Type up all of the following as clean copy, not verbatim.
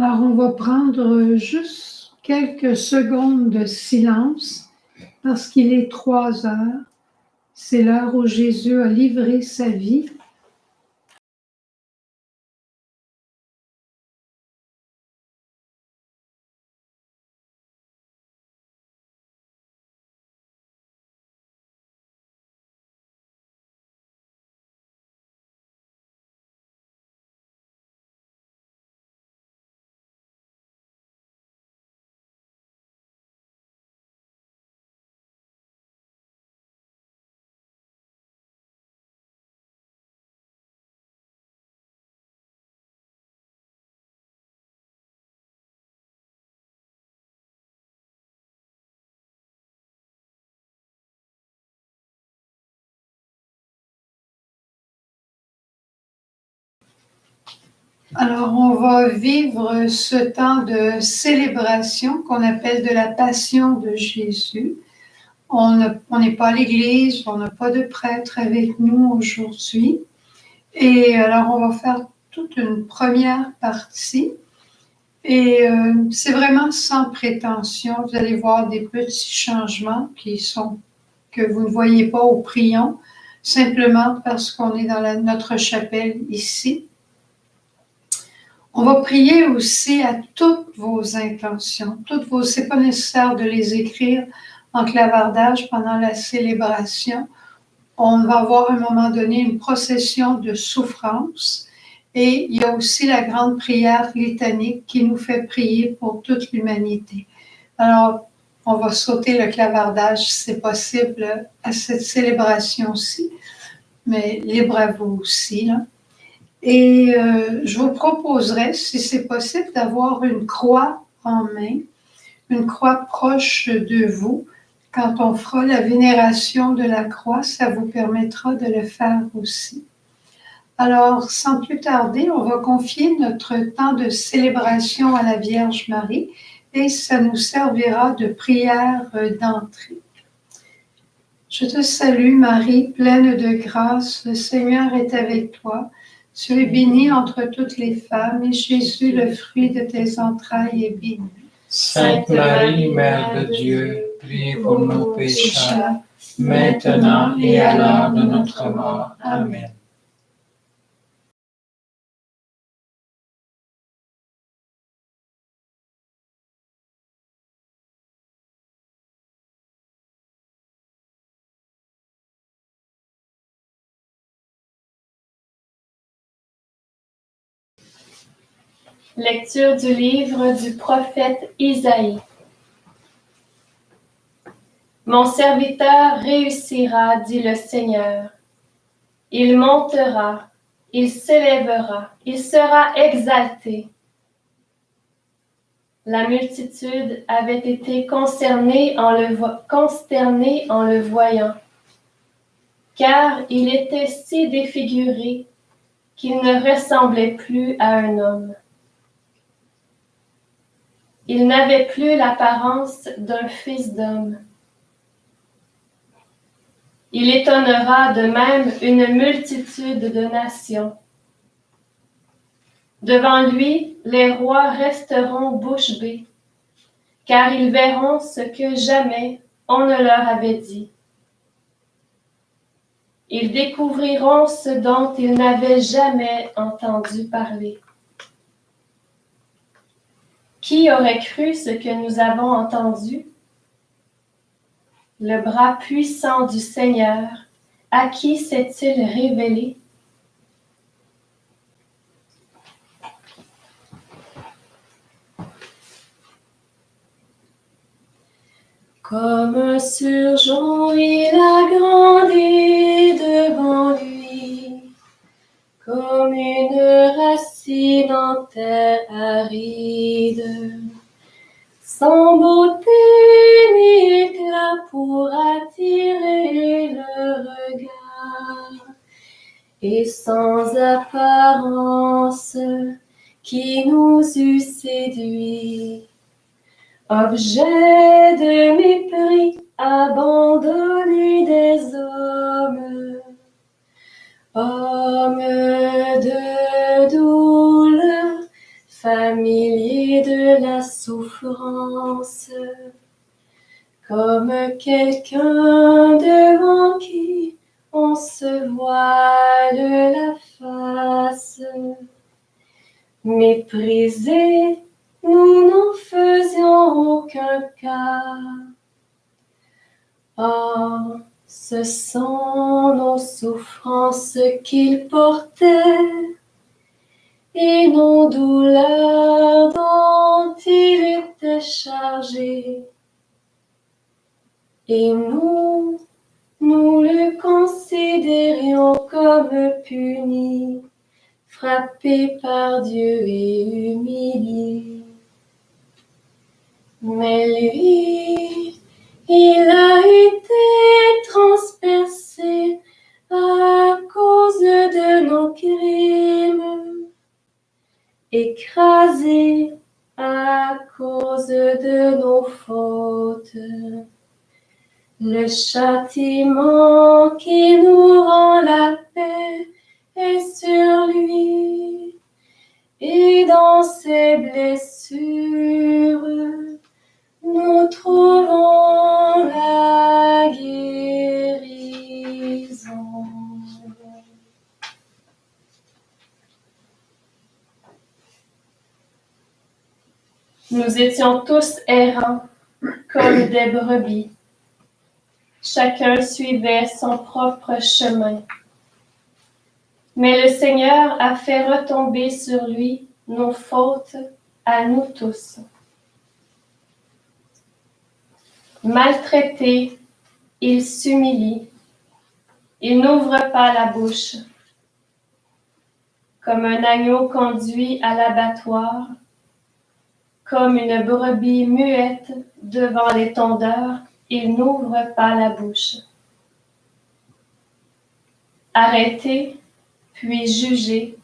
Alors, on va prendre juste quelques secondes de silence parce qu'il est 3 heures. C'est l'heure où Jésus a livré sa vie. Alors, on va vivre ce temps de célébration qu'on appelle de la Passion de Jésus. On n'est pas à l'église, on n'a pas de prêtre avec nous aujourd'hui. Et alors, on va faire toute une première partie. Et c'est vraiment sans prétention. Vous allez voir des petits changements que vous ne voyez pas au prion, simplement parce qu'on est dans notre chapelle ici. On va prier aussi à toutes vos intentions, c'est pas nécessaire de les écrire en clavardage pendant la célébration. On va avoir à un moment donné une procession de souffrance et il y a aussi la grande prière litanique qui nous fait prier pour toute l'humanité. Alors, on va sauter le clavardage si c'est possible à cette célébration-ci, mais libre à vous aussi, là. Et je vous proposerais, si c'est possible, d'avoir une croix en main, une croix proche de vous. Quand on fera la vénération de la croix, ça vous permettra de le faire aussi. Alors, sans plus tarder, on va confier notre temps de célébration à la Vierge Marie et ça nous servira de prière d'entrée. Je te salue Marie, pleine de grâce, le Seigneur est avec toi. Tu es bénie entre toutes les femmes, et Jésus, le fruit de tes entrailles, est béni. Sainte Marie, Mère de Dieu, priez pour nos pécheurs, maintenant et à l'heure de notre mort. Amen. Lecture du livre du prophète Isaïe. Mon serviteur réussira, dit le Seigneur. Il montera, il s'élèvera, il sera exalté. La multitude avait été consternée en le voyant, car il était si défiguré qu'il ne ressemblait plus à un homme. Il n'avait plus l'apparence d'un fils d'homme. Il étonnera de même une multitude de nations. Devant lui, les rois resteront bouche bée, car ils verront ce que jamais on ne leur avait dit. Ils découvriront ce dont ils n'avaient jamais entendu parler. Qui aurait cru ce que nous avons entendu? Le bras puissant du Seigneur, à qui s'est-il révélé? Comme un surgeon, il a grandi devant lui, comme une racine en terre aride. Sans beauté ni éclat pour attirer le regard, et sans apparence qui nous eût séduits. Objet de mépris, abandonné des hommes, homme de douleur, familier souffrance, comme quelqu'un devant qui on se voile la face. Méprisés, nous n'en faisions aucun cas. Or, ce sont nos souffrances qu'il portait et nos douleurs dont il était chargé. Et nous le considérions comme puni, frappé par Dieu et humilié. Mais lui, il a été transpercé à cause de nos crimes, écrasé à cause de nos fautes. Le châtiment qui nous rend la paix est sur lui, et dans ses blessures, nous trouvons la guérison. Nous étions tous errants comme des brebis. Chacun suivait son propre chemin. Mais le Seigneur a fait retomber sur lui nos fautes à nous tous. Maltraité, il s'humilie. Il n'ouvre pas la bouche. Comme un agneau conduit à l'abattoir, comme une brebis muette devant les tondeurs, il n'ouvre pas la bouche. Arrêté, puis jugé,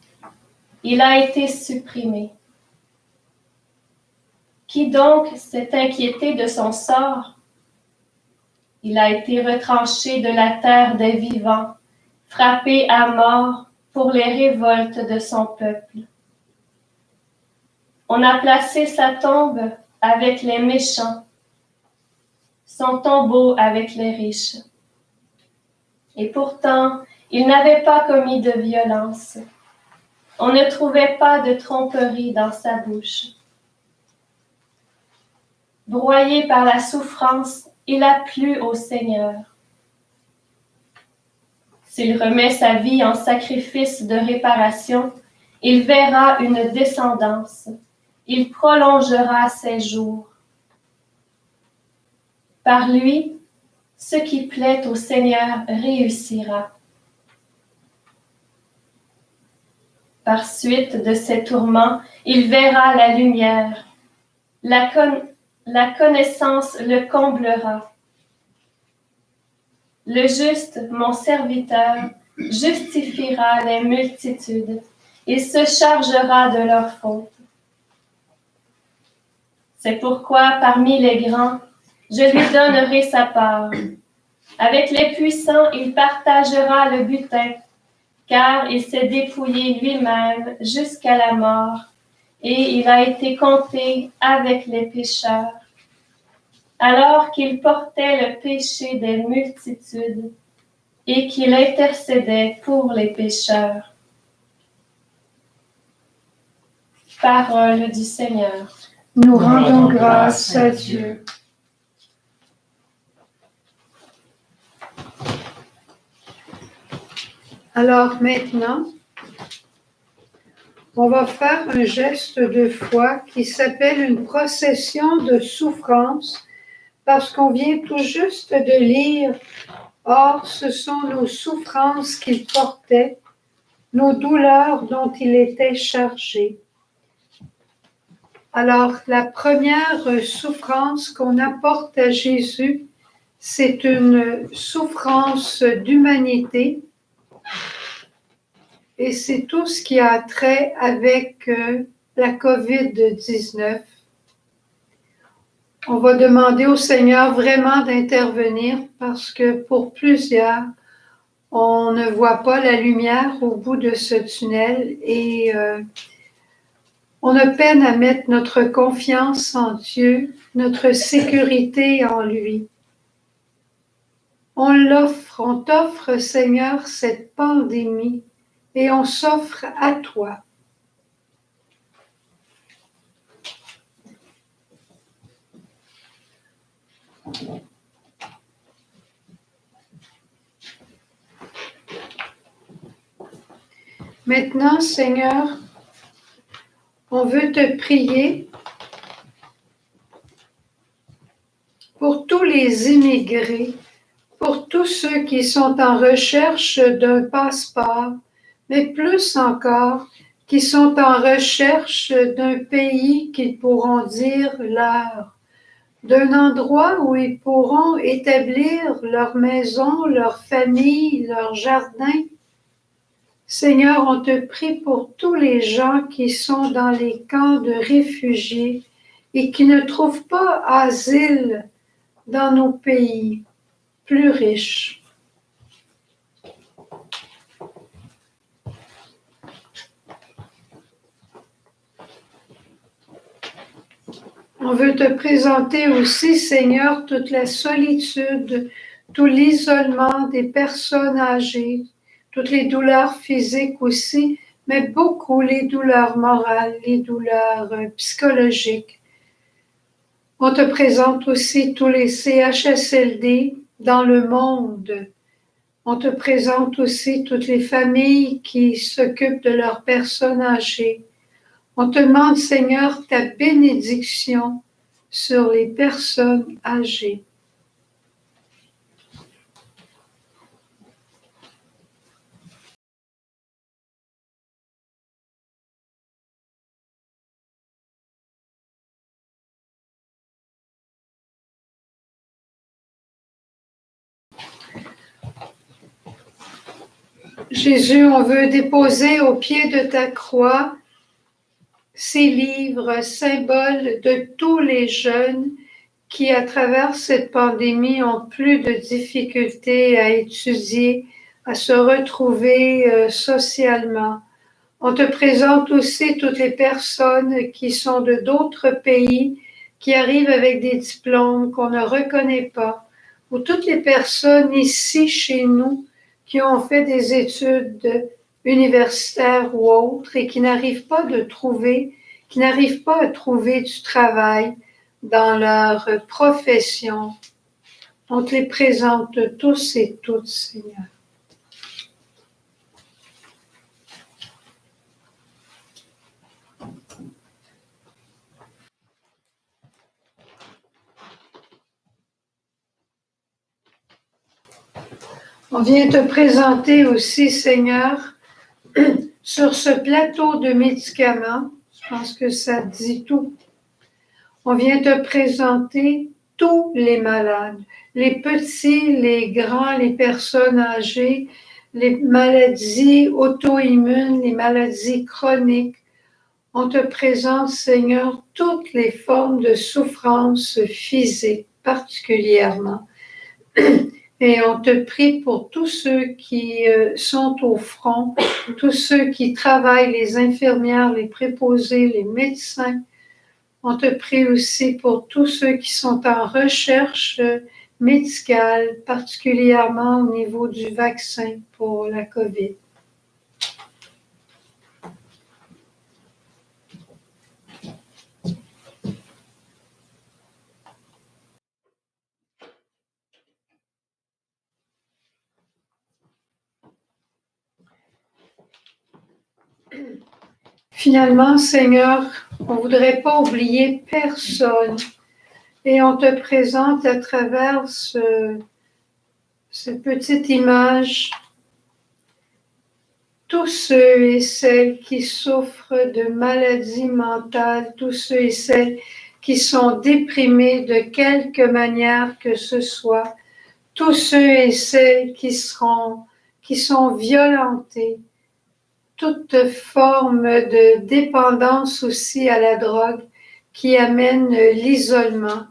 il a été supprimé. Qui donc s'est inquiété de son sort? Il a été retranché de la terre des vivants, frappé à mort pour les révoltes de son peuple. On a placé sa tombe avec les méchants, son tombeau avec les riches. Et pourtant, il n'avait pas commis de violence. On ne trouvait pas de tromperie dans sa bouche. Broyé par la souffrance, il a plu au Seigneur. S'il remet sa vie en sacrifice de réparation, il verra une descendance. Il prolongera ses jours. Par lui, ce qui plaît au Seigneur réussira. Par suite de ses tourments, il verra la lumière. La connaissance le comblera. Le juste, mon serviteur, justifiera les multitudes. Il se chargera de leurs fautes. C'est pourquoi, parmi les grands, je lui donnerai sa part. Avec les puissants, il partagera le butin, car il s'est dépouillé lui-même jusqu'à la mort, et il a été compté avec les pécheurs. Alors qu'il portait le péché des multitudes et qu'il intercédait pour les pécheurs. Parole du Seigneur. Nous rendons grâce à Dieu. Alors maintenant, on va faire un geste de foi qui s'appelle une procession de souffrance parce qu'on vient tout juste de lire « Or, ce sont nos souffrances qu'il portait, nos douleurs dont il était chargé. » Alors, la première souffrance qu'on apporte à Jésus, c'est une souffrance d'humanité et c'est tout ce qui a trait avec la COVID-19. On va demander au Seigneur vraiment d'intervenir parce que pour plusieurs, on ne voit pas la lumière au bout de ce tunnel et On a peine à mettre notre confiance en Dieu, notre sécurité en lui. On t'offre, Seigneur, cette pandémie et on s'offre à toi. Maintenant, Seigneur, on veut te prier pour tous les immigrés, pour tous ceux qui sont en recherche d'un passeport, mais plus encore, qui sont en recherche d'un pays qu'ils pourront dire leur, d'un endroit où ils pourront établir leur maison, leur famille, leur jardin. Seigneur, on te prie pour tous les gens qui sont dans les camps de réfugiés et qui ne trouvent pas asile dans nos pays plus riches. On veut te présenter aussi, Seigneur, toute la solitude, tout l'isolement des personnes âgées, toutes les douleurs physiques aussi, mais beaucoup les douleurs morales, les douleurs psychologiques. On te présente aussi tous les CHSLD dans le monde. On te présente aussi toutes les familles qui s'occupent de leurs personnes âgées. On te demande, Seigneur, ta bénédiction sur les personnes âgées. Jésus, on veut déposer au pied de ta croix ces livres, symboles de tous les jeunes qui, à travers cette pandémie, ont plus de difficultés à étudier, à se retrouver socialement. On te présente aussi toutes les personnes qui sont de d'autres pays, qui arrivent avec des diplômes qu'on ne reconnaît pas, ou toutes les personnes ici chez nous qui ont fait des études universitaires ou autres et qui n'arrivent pas à trouver du travail dans leur profession. On te les présente tous et toutes, Seigneur. On vient te présenter aussi, Seigneur, sur ce plateau de médicaments, je pense que ça dit tout. On vient te présenter tous les malades, les petits, les grands, les personnes âgées, les maladies auto-immunes, les maladies chroniques. On te présente, Seigneur, toutes les formes de souffrance physique particulièrement. Et on te prie pour tous ceux qui sont au front, tous ceux qui travaillent, les infirmières, les préposés, les médecins. On te prie aussi pour tous ceux qui sont en recherche médicale, particulièrement au niveau du vaccin pour la COVID. Finalement, Seigneur, on ne voudrait pas oublier personne et on te présente à travers cette petite image tous ceux et celles qui souffrent de maladies mentales, tous ceux et celles qui sont déprimés de quelque manière que ce soit, tous ceux et celles qui sont violentés, toute forme de dépendance aussi à la drogue qui amène l'isolement.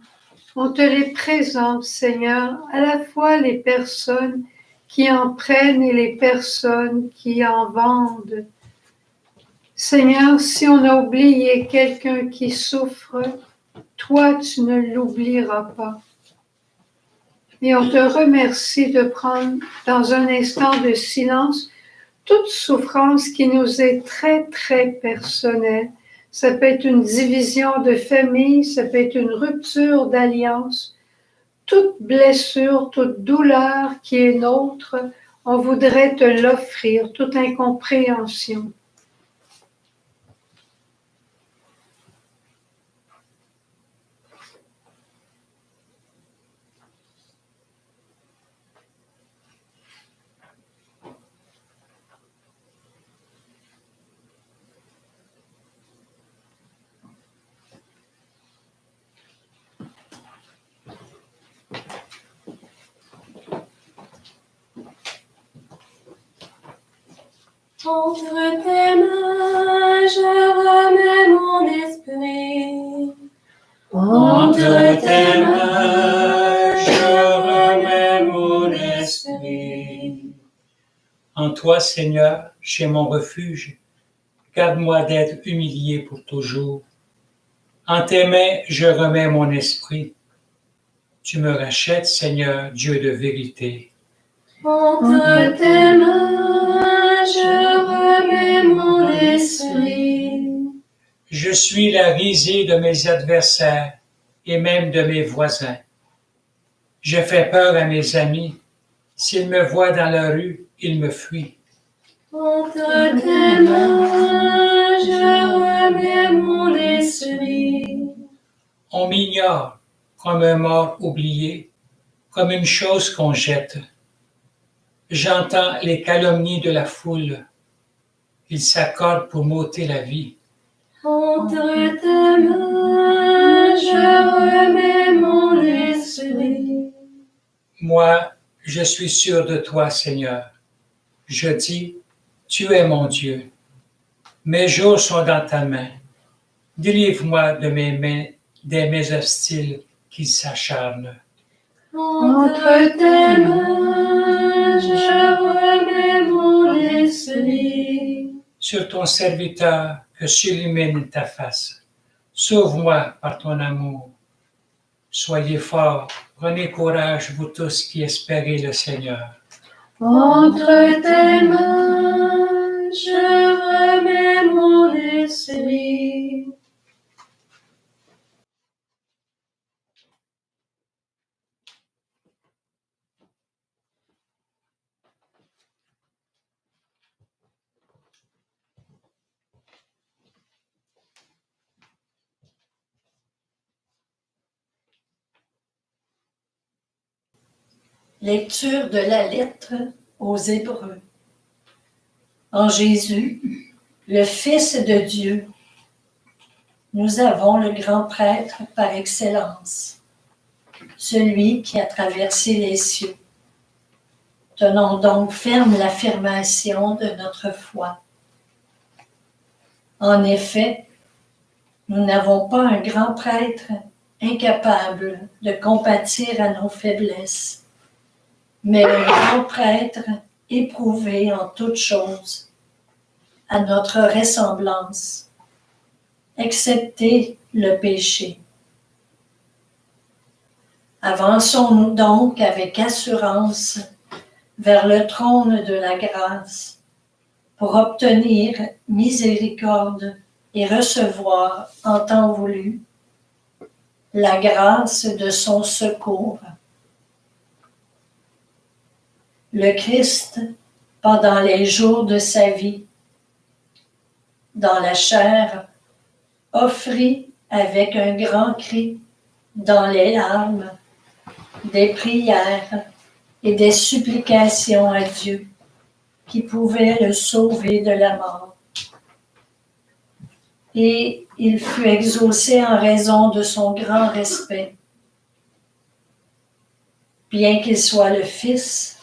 On te les présente, Seigneur, à la fois les personnes qui en prennent et les personnes qui en vendent. Seigneur, si on a oublié quelqu'un qui souffre, toi, tu ne l'oublieras pas. Et on te remercie de prendre dans un instant de silence toute souffrance qui nous est très, très personnelle. Ça peut être une division de famille, ça peut être une rupture d'alliance. Toute blessure, toute douleur qui est nôtre, on voudrait te l'offrir, toute incompréhension. Entre tes mains, je remets mon esprit. Entre tes mains, je remets mon esprit. En toi, Seigneur, j'ai mon refuge. Garde-moi d'être humilié pour toujours. En tes mains, je remets mon esprit. Tu me rachètes, Seigneur, Dieu de vérité. Entre tes mains, je remets mon esprit. Je suis la risée de mes adversaires et même de mes voisins. Je fais peur à mes amis. S'ils me voient dans la rue, ils me fuient. Entre tes mains, je remets mon esprit. On m'ignore comme un mort oublié, comme une chose qu'on jette. J'entends les calomnies de la foule. Ils s'accordent pour m'ôter la vie. Entre tes mains, je remets mon esprit. Moi, je suis sûr de toi, Seigneur. Je dis, tu es mon Dieu. Mes jours sont dans ta main. Délivre-moi de mes mains, des mains hostiles qui s'acharnent. Entre tes mains, je remets mon esprit. Sur ton serviteur, que s'illumine ta face. Sauve-moi par ton amour. Soyez forts, prenez courage, vous tous qui espérez le Seigneur. Entre tes mains, je remets mon esprit. Lecture de la lettre aux Hébreux. En Jésus, le Fils de Dieu, nous avons le grand prêtre par excellence, celui qui a traversé les cieux. Tenons donc ferme l'affirmation de notre foi. En effet, nous n'avons pas un grand prêtre incapable de compatir à nos faiblesses, mais un grand prêtre éprouvé en toutes choses, à notre ressemblance, excepté le péché. Avançons-nous donc avec assurance vers le trône de la grâce pour obtenir miséricorde et recevoir en temps voulu la grâce de son secours. Le Christ, pendant les jours de sa vie, dans la chair, offrit avec un grand cri, dans les larmes, des prières et des supplications à Dieu qui pouvaient le sauver de la mort. Et il fut exaucé en raison de son grand respect. Bien qu'il soit le Fils,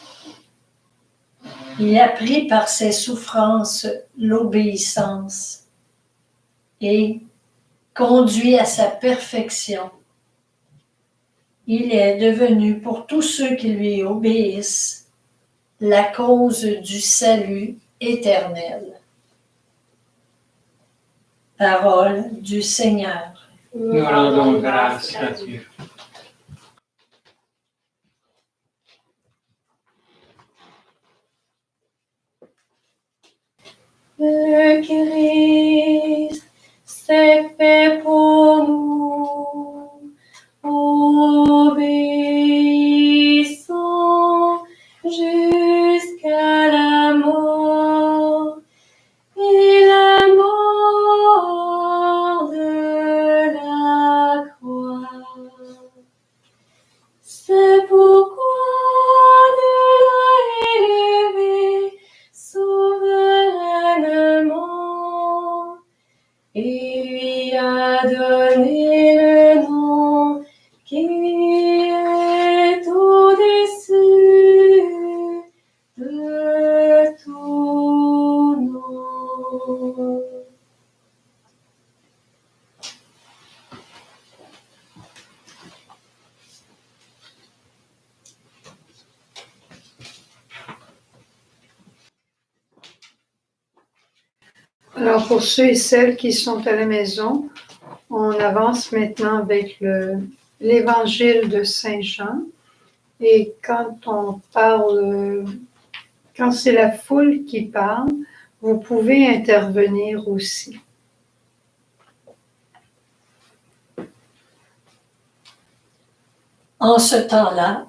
il apprit par ses souffrances l'obéissance et, conduit à sa perfection, il est devenu pour tous ceux qui lui obéissent la cause du salut éternel. Parole du Seigneur. Nous rendons grâce à Dieu. Le Christ s'est fait pour nous. Obéissons jusqu'à la mort et la mort de la croix. C'est pourquoi Dieu l'a élevé souverainement et lui a donné le nom qui est au-dessus de tout nom. Alors pour ceux et celles qui sont à la maison, on avance maintenant avec l'évangile de Saint Jean. Et quand on parle, quand c'est la foule qui parle, vous pouvez intervenir aussi. En ce temps-là,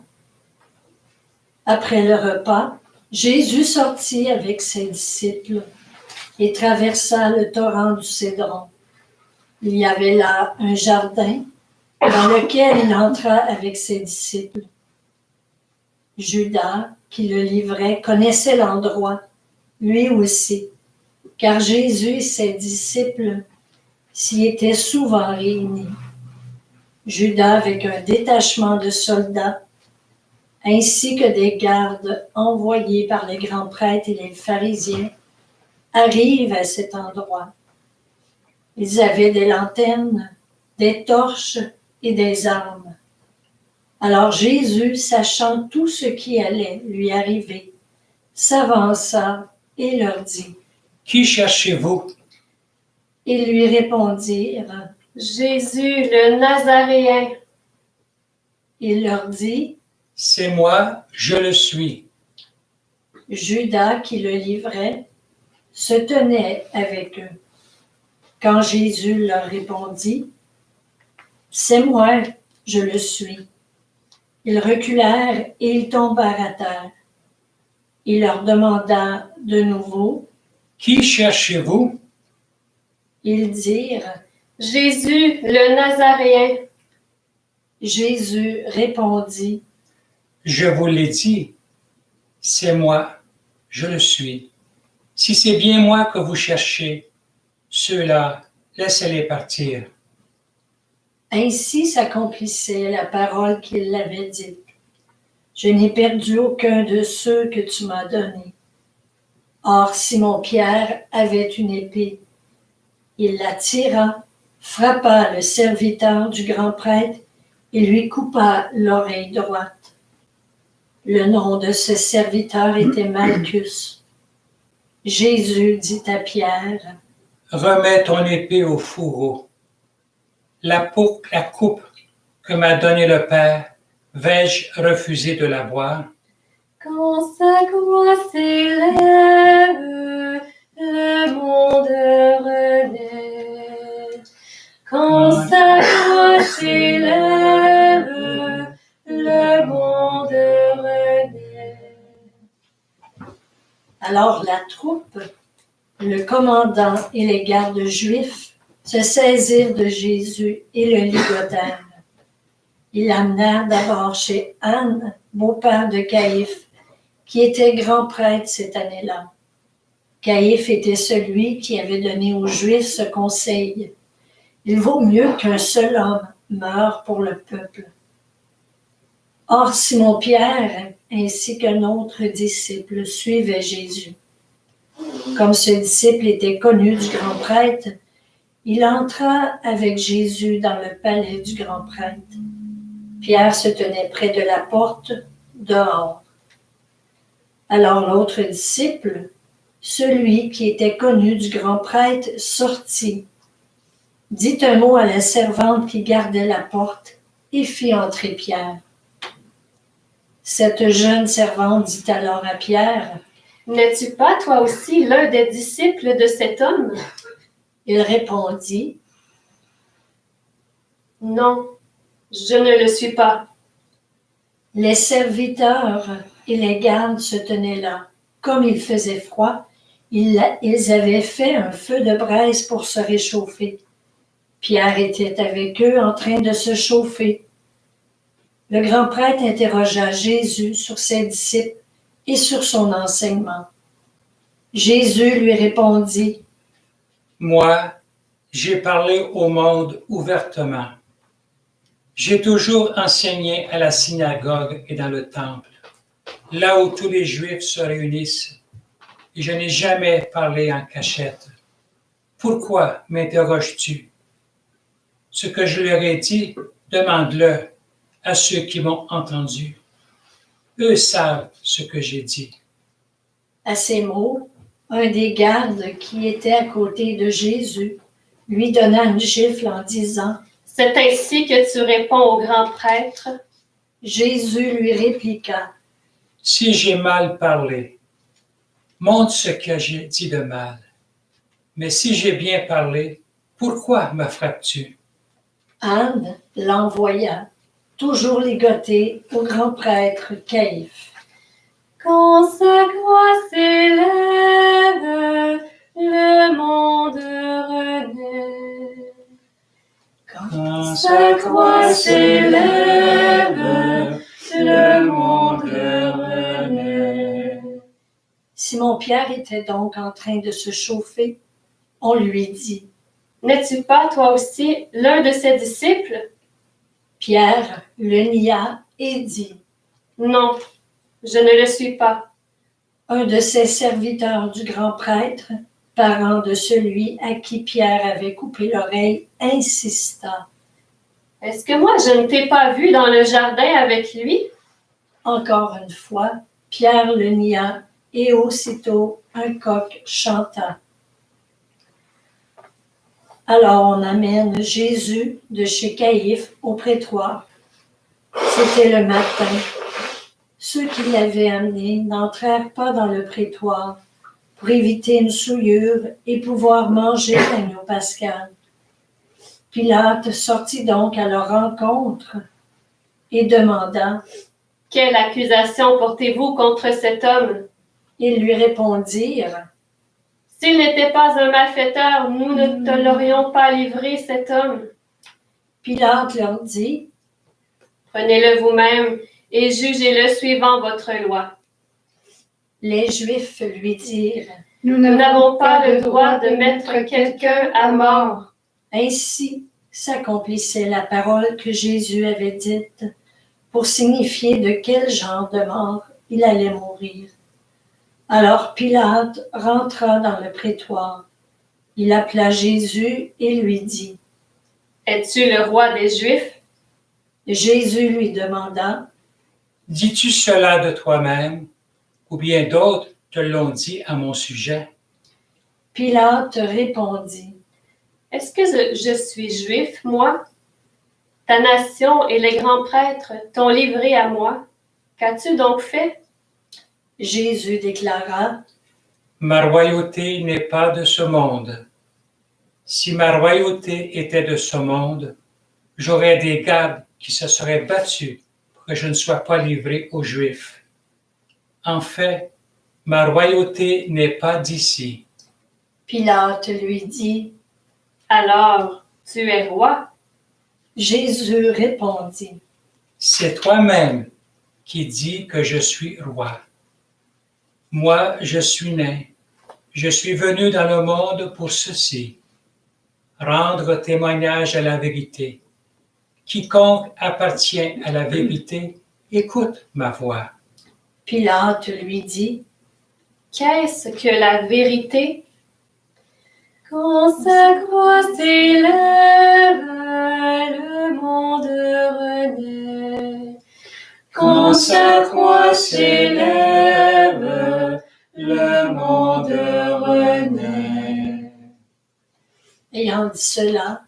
après le repas, Jésus sortit avec ses disciples et traversa le torrent du Cédron. Il y avait là un jardin dans lequel il entra avec ses disciples. Judas, qui le livrait, connaissait l'endroit, lui aussi, car Jésus et ses disciples s'y étaient souvent réunis. Judas, avec un détachement de soldats, ainsi que des gardes envoyés par les grands prêtres et les pharisiens, arrive à cet endroit. Ils avaient des lanternes, des torches et des armes. Alors Jésus, sachant tout ce qui allait lui arriver, s'avança et leur dit: « Qui cherchez-vous? » Ils lui répondirent: « Jésus le Nazaréen. » Il leur dit: « C'est moi, je le suis. » Judas, qui le livrait, se tenait avec eux. Quand Jésus leur répondit: « C'est moi, je le suis. » Ils reculèrent et ils tombèrent à terre. Il leur demanda de nouveau: « Qui cherchez-vous? » Ils dirent: « Jésus le Nazaréen. » Jésus répondit: « Je vous l'ai dit, c'est moi, je le suis. Si c'est bien moi que vous cherchez, ceux-là, laissez-les partir. » Ainsi s'accomplissait la parole qu'il avait dite. Je n'ai perdu aucun de ceux que tu m'as donnés. Or Simon-Pierre avait une épée. Il la tira, frappa le serviteur du grand prêtre et lui coupa l'oreille droite. Le nom de ce serviteur était Malchus. Jésus dit à Pierre: « Remets ton épée au fourreau. La coupe que m'a donnée le Père, vais-je refuser de la boire? » Quand sa croix s'élève, le monde renaît. Quand sa croix s'élève, le monde renaît. Alors la troupe, le commandant et les gardes juifs se saisirent de Jésus et le ligotèrent. Ils l'amenèrent d'abord chez Anne, beau-père de Caïphe, qui était grand prêtre cette année-là. Caïphe était celui qui avait donné aux Juifs ce conseil: il vaut mieux qu'un seul homme meure pour le peuple. Or Simon-Pierre ainsi qu'un autre disciple suivaient Jésus. Comme ce disciple était connu du grand prêtre, il entra avec Jésus dans le palais du grand prêtre. Pierre se tenait près de la porte, dehors. Alors l'autre disciple, celui qui était connu du grand prêtre, sortit dit un mot à la servante qui gardait la porte et fit entrer Pierre. Cette jeune servante dit alors à Pierre, « N'es-tu pas toi aussi l'un des disciples de cet homme? » Il répondit, « Non, je ne le suis pas. » Les serviteurs et les gardes se tenaient là. Comme il faisait froid, ils avaient fait un feu de braise pour se réchauffer. Pierre était avec eux en train de se chauffer. Le grand prêtre interrogea Jésus sur ses disciples et sur son enseignement. Jésus lui répondit, « Moi, j'ai parlé au monde ouvertement. J'ai toujours enseigné à la synagogue et dans le temple, là où tous les Juifs se réunissent, et je n'ai jamais parlé en cachette. Pourquoi m'interroges-tu? Ce que je leur ai dit, demande-le à ceux qui m'ont entendu. Eux savent ce que j'ai dit. » À ces mots, un des gardes qui était à côté de Jésus lui donna une gifle en disant, « C'est ainsi que tu réponds au grand prêtre? » Jésus lui répliqua, « Si j'ai mal parlé, montre ce que j'ai dit de mal. Mais si j'ai bien parlé, pourquoi me frappes-tu? » Anne l'envoya, toujours ligoté, au grand prêtre Caïphe. Quand sa croix s'élève, le monde renaît. Quand sa croix s'élève, le monde renaît. Simon-Pierre était donc en train de se chauffer. On lui dit, « N'es-tu pas toi aussi l'un de ses disciples? » Pierre le nia et dit, « Non, je ne le suis pas. » Un de ses serviteurs du grand prêtre, parent de celui à qui Pierre avait coupé l'oreille, insista. « Est-ce que moi je ne t'ai pas vu dans le jardin avec lui? » Encore une fois, Pierre le nia et aussitôt un coq chanta. Alors on amène Jésus de chez Caïphe au prétoire. C'était le matin. Ceux qui l'avaient amené n'entrèrent pas dans le prétoire pour éviter une souillure et pouvoir manger l'agneau pascal. Pilate sortit donc à leur rencontre et demanda, « Quelle accusation portez-vous contre cet homme? » Ils lui répondirent, « S'il n'était pas un malfaiteur, nous ne te l'aurions pas livré, cet homme. » Pilate leur dit, « Prenez-le vous-même et jugez-le suivant votre loi. » Les Juifs lui dirent, « Nous Nous n'avons pas le droit de mettre quelqu'un à mort. » Ainsi s'accomplissait la parole que Jésus avait dite pour signifier de quel genre de mort il allait mourir. Alors Pilate rentra dans le prétoire. Il appela Jésus et lui dit, « Es-tu le roi des Juifs? » Jésus lui demanda, « Dis-tu cela de toi-même, ou bien d'autres te l'ont dit à mon sujet? » Pilate répondit, « Est-ce que je suis juif, moi? Ta nation et les grands prêtres t'ont livré à moi. Qu'as-tu donc fait? » Jésus déclara, « Ma royauté n'est pas de ce monde. Si ma royauté était de ce monde, j'aurais des gardes qui se seraient battus pour que je ne sois pas livré aux Juifs. En fait, ma royauté n'est pas d'ici. » Pilate lui dit, « Alors, tu es roi? » Jésus répondit, « C'est toi-même qui dis que je suis roi. Moi, je suis né. Je suis venu dans le monde pour ceci, rendre témoignage à la vérité. Quiconque appartient à la vérité, écoute ma voix. » Pilate lui dit, Qu'est-ce que la vérité? Quand sa croix s'élève, le monde renaît. Quand sa croix s'élève, le monde renaît. Ayant dit cela,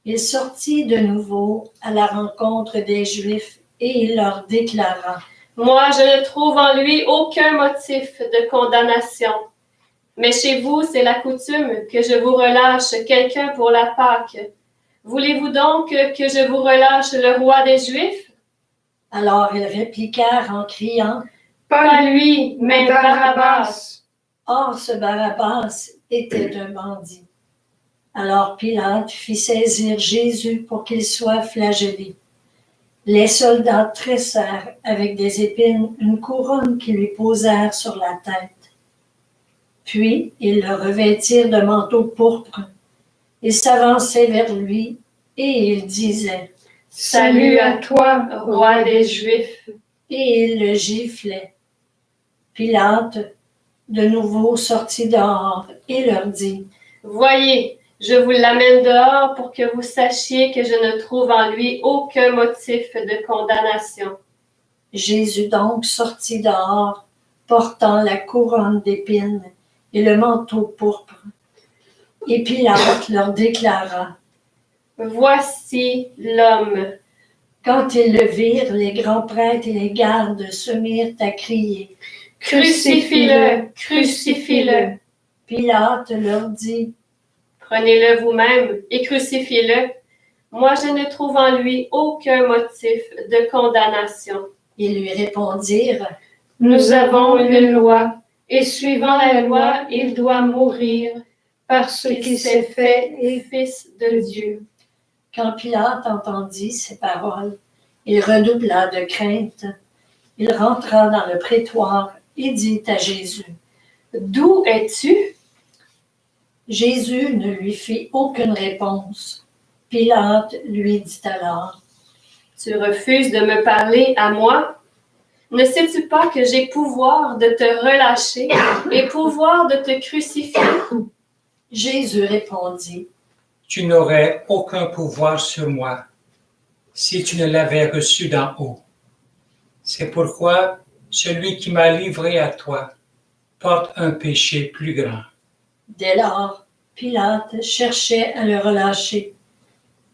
Il sortit de nouveau à la rencontre des Juifs et il leur déclara: Moi, je ne trouve en lui aucun motif de condamnation. Mais chez vous, c'est la coutume que je vous relâche quelqu'un pour la Pâque. Voulez-vous donc que je vous relâche le roi des Juifs? Alors ils répliquèrent en criant: Pas lui, mais Barabbas. Or ce Barabbas était un bandit. Alors Pilate fit saisir Jésus pour qu'il soit flagellé. Les soldats tressèrent avec des épines une couronne qu'ils lui posèrent sur la tête. Puis ils le revêtirent de manteau pourpre. Ils s'avançaient vers lui et ils disaient: Salut à toi, roi des Juifs. Et ils le giflaient. Pilate de nouveau sortit dehors et leur dit: Voyez, je vous l'amène dehors pour que vous sachiez que je ne trouve en lui aucun motif de condamnation. Jésus donc sortit dehors, portant la couronne d'épines et le manteau pourpre. Et Pilate leur déclara: Voici l'homme. Quand ils le virent, les grands prêtres et les gardes se mirent à crier: Crucifie-le, crucifie-le. Pilate leur dit: Prenez-le vous-même et crucifiez-le. Moi, je ne trouve en lui aucun motif de condamnation. Ils lui répondirent: Nous avons une loi, et suivant la loi, il doit mourir, parce qu'il s'est fait fils de Dieu. Quand Pilate entendit ces paroles, il redoubla de crainte. Il rentra dans le prétoire et dit à Jésus: D'où es-tu? Jésus ne lui fit aucune réponse. Pilate lui dit alors: Tu refuses de me parler à moi? Ne sais-tu pas que j'ai pouvoir de te relâcher et pouvoir de te crucifier? Jésus répondit: Tu n'aurais aucun pouvoir sur moi si tu ne l'avais reçu d'en haut. C'est pourquoi celui qui m'a livré à toi porte un péché plus grand. Dès lors, Pilate cherchait à le relâcher,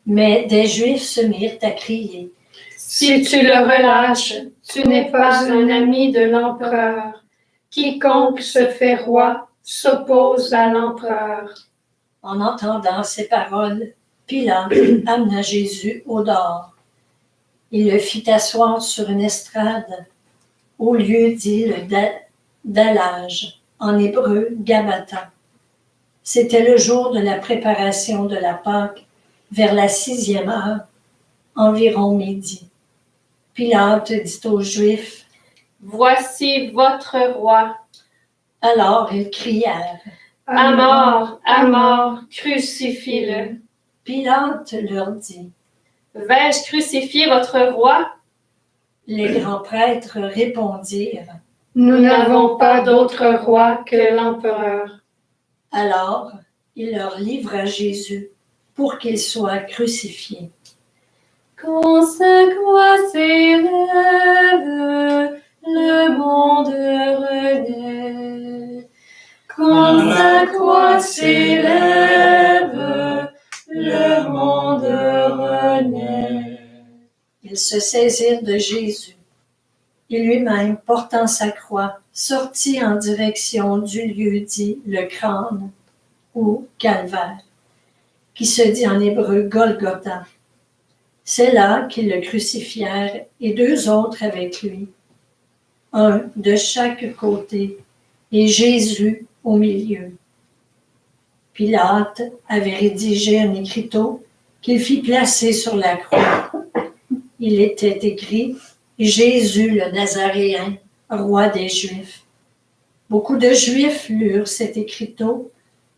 mais des Juifs se mirent à crier: Si tu le relâches, tu n'es pas un ami de l'empereur. Quiconque se fait roi s'oppose à l'empereur. En entendant ces paroles, Pilate amena Jésus au dehors. Il le fit asseoir sur une estrade, au lieu dit le dallage, en hébreu Gabata. C'était le jour de la préparation de la Pâque, vers la 6e heure, environ midi. Pilate dit aux Juifs: Voici votre roi. Alors ils crièrent: À mort, crucifie-le. Pilate leur dit: Vais-je crucifier votre roi? Les grands prêtres répondirent: Nous n'avons pas d'autre roi que l'empereur. Alors il leur livra Jésus pour qu'il soit crucifié. Quand sa croix s'élève, le monde renaît. Quand sa croix s'élève, le monde renaît. Ils se saisirent de Jésus. Et lui-même, portant sa croix, sortit en direction du lieu dit le crâne ou calvaire, qui se dit en hébreu Golgotha. C'est là qu'ils le crucifièrent et 2 autres avec lui, un de chaque côté et Jésus au milieu. Pilate avait rédigé un écriteau qu'il fit placer sur la croix. Il était écrit: Jésus le Nazaréen, roi des Juifs. Beaucoup de Juifs lurent cet écriteau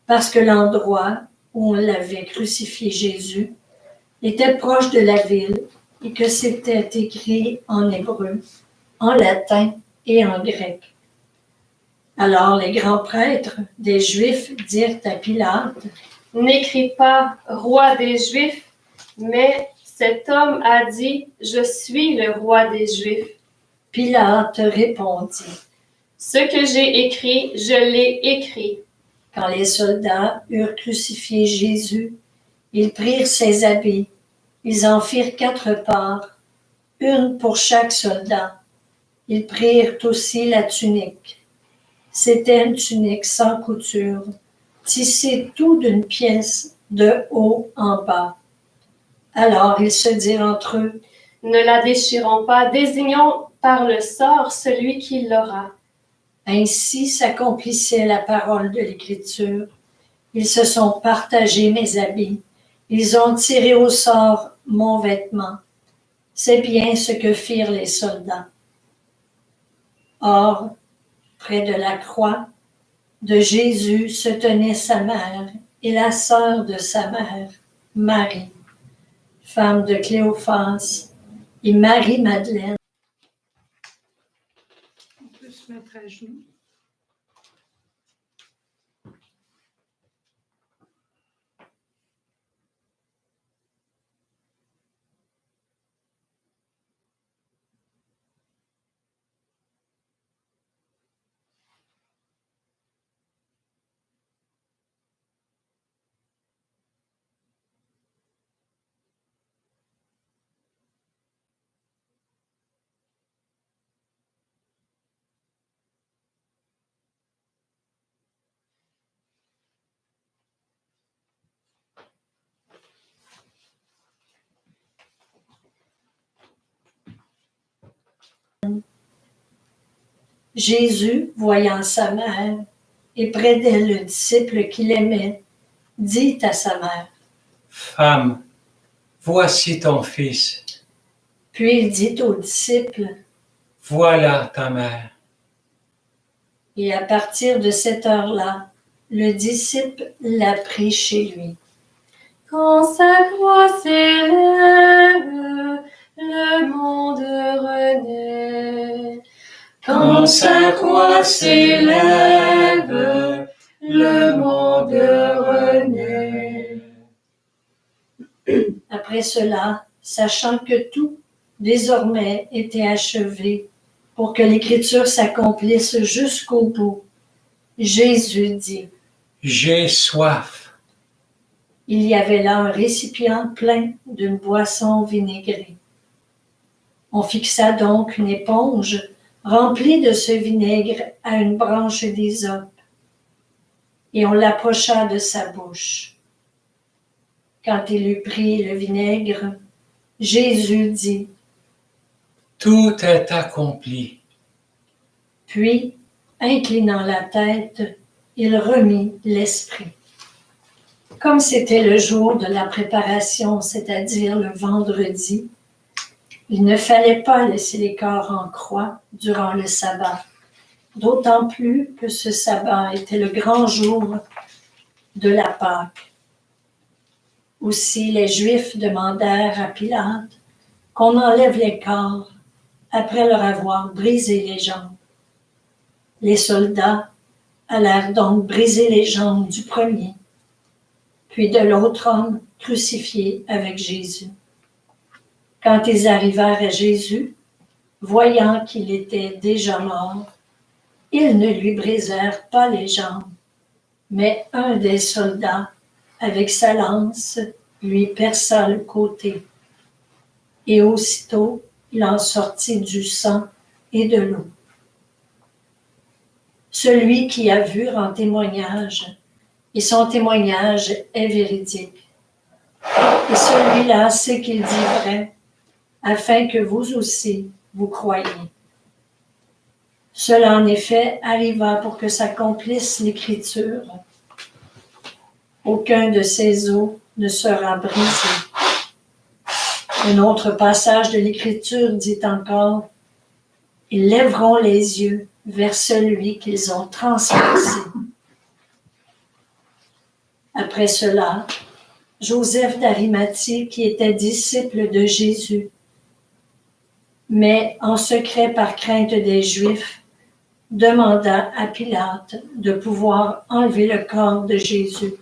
parce que l'endroit où on l'avait crucifié Jésus était proche de la ville et que c'était écrit en hébreu, en latin et en grec. Alors les grands prêtres des Juifs dirent à Pilate: N'écris pas roi des Juifs, mais cet homme a dit: Je suis le roi des Juifs. Pilate répondit: Ce que j'ai écrit, je l'ai écrit. Quand les soldats eurent crucifié Jésus, Ils prirent ses habits, ils en firent 4 parts, une pour chaque soldat. Ils prirent aussi la tunique. C'était une tunique sans couture, tissée tout d'une pièce de haut en bas. Alors ils se dirent entre eux, « Ne la déchirons pas, désignons par le sort celui qui l'aura. » Ainsi s'accomplissait la parole de l'Écriture. Ils se sont partagés mes habits. Ils ont tiré au sort mon vêtement. C'est bien ce que firent les soldats. Or, près de la croix de Jésus se tenait sa mère et la sœur de sa mère, Marie, femme de Cléophas, et Marie-Madeleine. On peut se mettre à genoux. Jésus, voyant sa mère, et près d'elle le disciple qu'il aimait, dit à sa mère. Femme, voici ton fils. Puis il dit au disciple, Voilà ta mère. et à partir de cette heure-là, le disciple l'a pris chez lui. Quand sa croix s'élève, le monde renaît. Quand sa croix s'élève, le monde renaît. Après cela, sachant que tout, désormais, était achevé, pour que l'Écriture s'accomplisse jusqu'au bout, Jésus dit, J'ai soif. il y avait là un récipient plein d'une boisson vinaigrée. On fixa donc une éponge remplie de ce vinaigre à une branche d'hysope, et on l'approcha de sa bouche. Quand il eut pris le vinaigre, Jésus dit, Tout est accompli. puis, inclinant la tête, il remit l'esprit. Comme c'était le jour de la préparation, c'est-à-dire le vendredi, il ne fallait pas laisser les corps en croix durant le sabbat, d'autant plus que ce sabbat était le grand jour de la Pâque. Aussi, les Juifs demandèrent à Pilate qu'on enlève les corps après leur avoir brisé les jambes. Les soldats allèrent donc briser les jambes du premier, puis de l'autre homme crucifié avec Jésus. Quand ils arrivèrent à Jésus, voyant qu'il était déjà mort, ils ne lui brisèrent pas les jambes, mais un des soldats, avec sa lance, lui perça le côté. Et aussitôt, il en sortit du sang et de l'eau. Celui qui a vu rend témoignage, et son témoignage est véridique. Et celui-là sait qu'il dit vrai, afin que vous aussi, vous croyiez. Cela en effet arriva pour que s'accomplisse l'Écriture. Aucun de ces os ne sera brisé. Un autre passage de l'Écriture dit encore, ils lèveront les yeux vers celui qu'ils ont transpercé. Après cela, Joseph d'Arimathie, qui était disciple de Jésus, mais en secret par crainte des Juifs, demanda à Pilate de pouvoir enlever le corps de Jésus.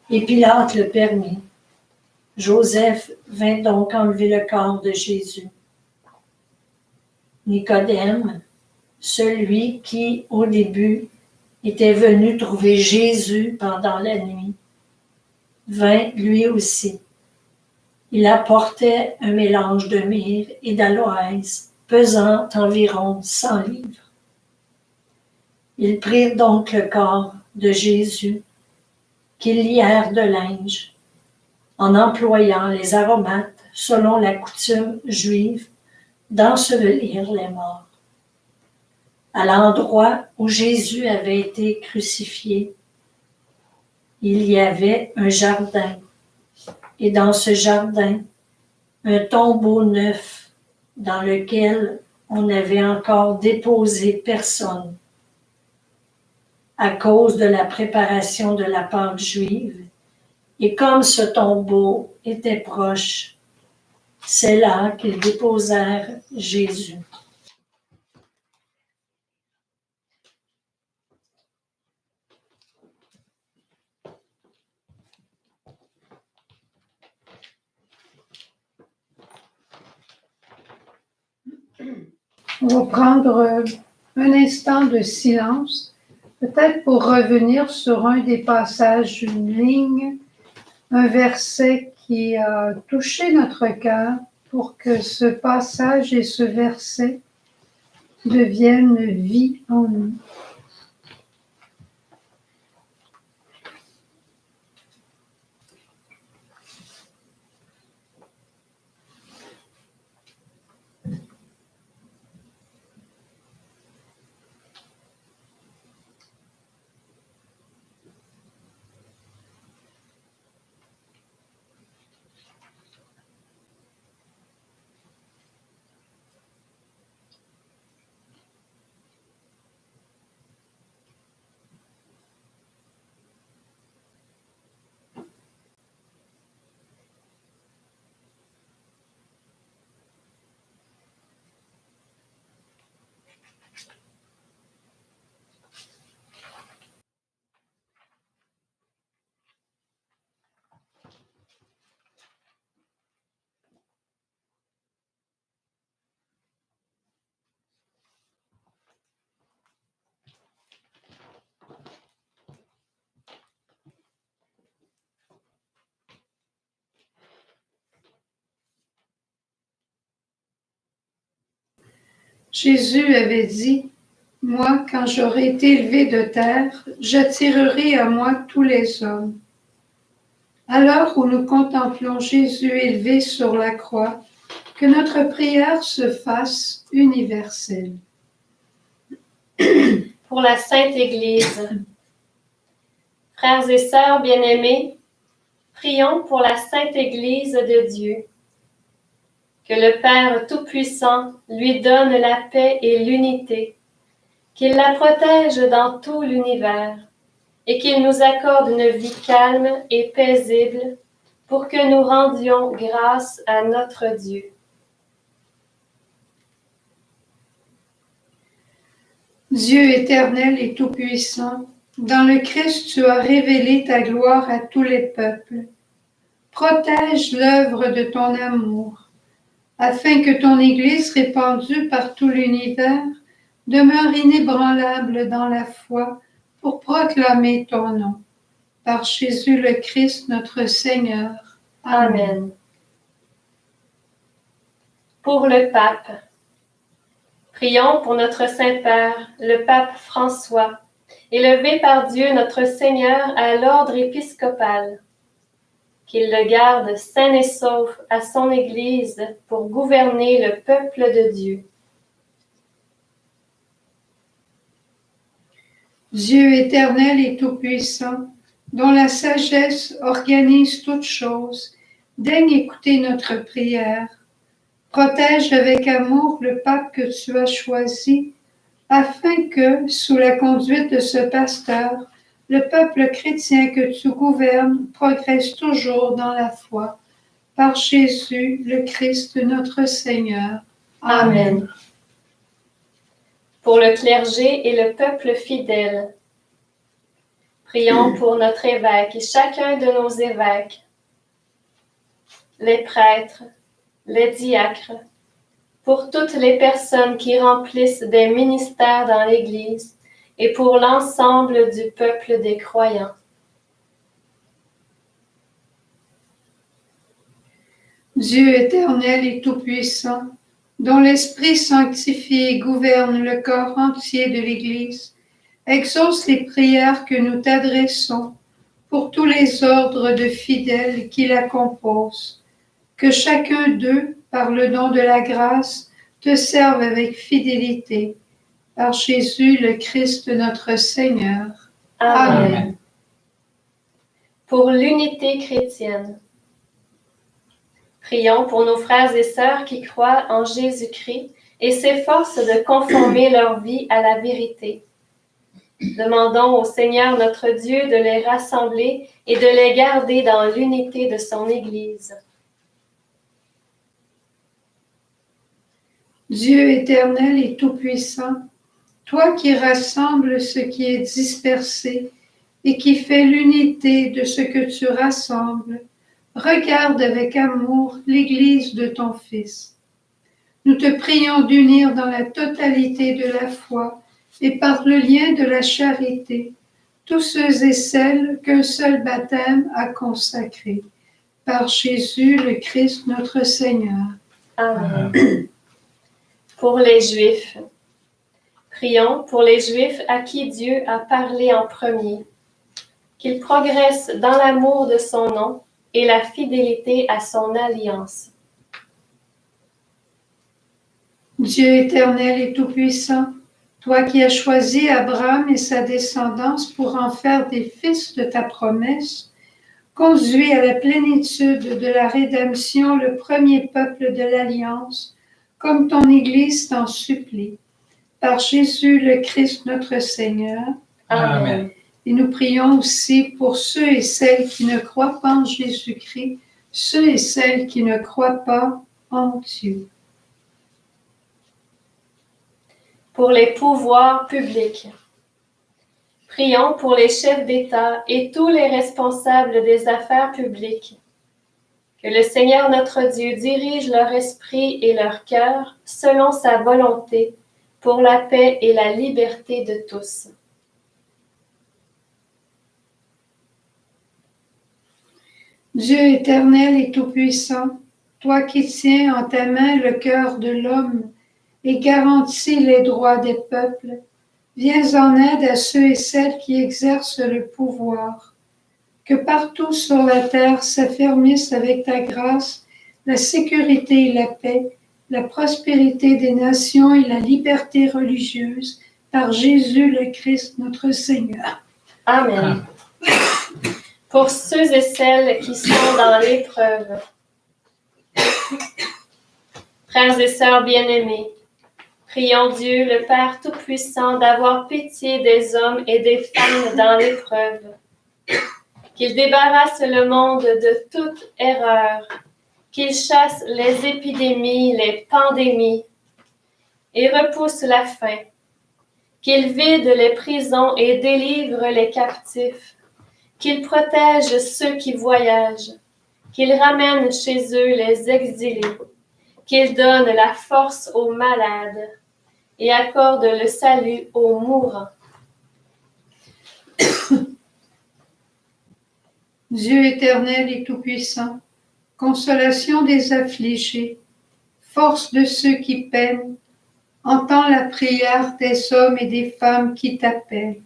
Et Pilate le permit. Joseph vint donc enlever le corps de Jésus. Nicodème, celui qui, au début, était venu trouver Jésus pendant la nuit, vint lui aussi. Il apportait un mélange de myrrhe et d'aloès, pesant environ 100 livres. Ils prirent donc le corps de Jésus, qu'ils lièrent de linge, en employant les aromates selon la coutume juive d'ensevelir les morts. À l'endroit où Jésus avait été crucifié, il y avait un jardin, et dans ce jardin, un tombeau neuf dans lequel on n'avait encore déposé personne. À cause de la préparation de la Pâque juive, et comme ce tombeau était proche, c'est là qu'ils déposèrent Jésus. On va prendre un instant de silence, peut-être pour revenir sur un des passages, une ligne, un verset qui a touché notre cœur, pour que ce passage et ce verset deviennent vie en nous. Jésus avait dit, « Moi, quand j'aurai été élevé de terre, j'attirerai à moi tous les hommes. » À l'heure où nous contemplons Jésus élevé sur la croix, que notre prière se fasse universelle. Pour la Sainte Église. Frères et sœurs bien-aimés, prions pour la Sainte Église de Dieu. Que le Père Tout-Puissant lui donne la paix et l'unité, qu'il la protège dans tout l'univers et qu'il nous accorde une vie calme et paisible pour que nous rendions grâce à notre Dieu. Dieu éternel et tout-puissant, dans le Christ tu as révélé ta gloire à tous les peuples. Protège l'œuvre de ton amour, afin que ton Église répandue par tout l'univers demeure inébranlable dans la foi pour proclamer ton nom. Par Jésus le Christ, notre Seigneur. Amen. Pour le Pape. Prions pour notre Saint-Père, le Pape François, élevé par Dieu notre Seigneur à l'ordre épiscopal. Qu'il le garde sain et sauf à son Église pour gouverner le peuple de Dieu. Dieu éternel et tout-puissant, dont la sagesse organise toutes choses, daigne écouter notre prière. Protège avec amour le pape que tu as choisi, afin que, sous la conduite de ce pasteur, le peuple chrétien que tu gouvernes progresse toujours dans la foi. Par Jésus, le Christ, notre Seigneur. Amen. Pour le clergé et le peuple fidèle. Prions pour notre évêque et chacun de nos évêques, les prêtres, les diacres, pour toutes les personnes qui remplissent des ministères dans l'Église et pour l'ensemble du peuple des croyants. Dieu éternel et tout-puissant, dont l'Esprit sanctifie et gouverne le corps entier de l'Église, exauce les prières que nous t'adressons pour tous les ordres de fidèles qui la composent. Que chacun d'eux, par le don de la grâce, te serve avec fidélité. Par Jésus le Christ notre Seigneur. Amen. Amen. Pour l'unité chrétienne. Prions pour nos frères et sœurs qui croient en Jésus-Christ et s'efforcent de conformer leur vie à la vérité. Demandons au Seigneur notre Dieu de les rassembler et de les garder dans l'unité de son Église. Dieu éternel et tout-puissant, toi qui rassembles ce qui est dispersé et qui fais l'unité de ce que tu rassembles, regarde avec amour l'Église de ton Fils. Nous te prions d'unir dans la totalité de la foi et par le lien de la charité tous ceux et celles qu'un seul baptême a consacrés. Par Jésus le Christ notre Seigneur. Amen. Pour les Juifs. Prions pour les Juifs à qui Dieu a parlé en premier, qu'ils progressent dans l'amour de son nom et la fidélité à son alliance. Dieu éternel et tout-puissant, toi qui as choisi Abraham et sa descendance pour en faire des fils de ta promesse, conduis à la plénitude de la rédemption le premier peuple de l'Alliance, comme ton Église t'en supplie. Par Jésus le Christ notre Seigneur. Amen. Et nous prions aussi pour ceux et celles qui ne croient pas en Jésus-Christ, ceux et celles qui ne croient pas en Dieu. Pour les pouvoirs publics. Prions pour les chefs d'État et tous les responsables des affaires publiques. Que le Seigneur notre Dieu dirige leur esprit et leur cœur selon sa volonté pour la paix et la liberté de tous. Dieu éternel et tout-puissant, toi qui tiens en ta main le cœur de l'homme et garantis les droits des peuples, viens en aide à ceux et celles qui exercent le pouvoir. Que partout sur la terre s'affermissent avec ta grâce la sécurité et la paix, la prospérité des nations et la liberté religieuse, par Jésus le Christ notre Seigneur. Amen. Pour ceux et celles qui sont dans l'épreuve. Frères et sœurs bien-aimés, prions Dieu, le Père Tout-Puissant, d'avoir pitié des hommes et des femmes dans l'épreuve, qu'il débarrasse le monde de toute erreur, qu'il chasse les épidémies, les pandémies, et repousse la faim, qu'il vide les prisons et délivre les captifs, qu'il protège ceux qui voyagent, qu'il ramène chez eux les exilés, qu'il donne la force aux malades et accorde le salut aux mourants. Dieu éternel et tout-puissant, consolation des affligés, force de ceux qui peinent, entends la prière des hommes et des femmes qui t'appellent,